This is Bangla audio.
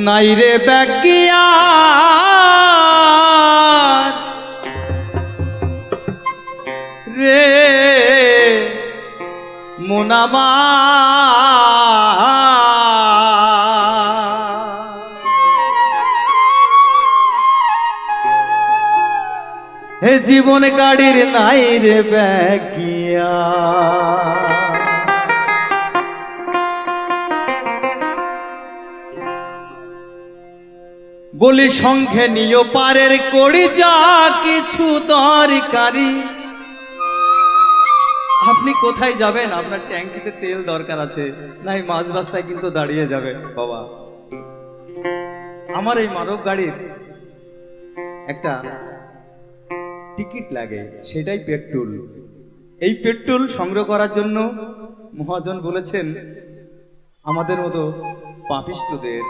নাই রে ব্যাকিয়া রে মুনামা হে জীবন গাড়ির নাই রে ব্যাকিয়া বলি সংখ্যে নিও পারের করি যা কিছু দরকারি। আপনি কোথায় যাবেন? আপনার ট্যাঙ্কিতে তেল দরকার আছে, নাই মাঝ রাস্তায় কিন্তু দাঁড়িয়ে যাবে বাবা। আমার এই মানব গাড়ির একটা টিকিট লাগে, সেটাই পেট্রোল। এই পেট্রোল সংগ্রহ করার জন্য মহাজন বলেছেন আমাদের মতো পাপিষ্ঠদের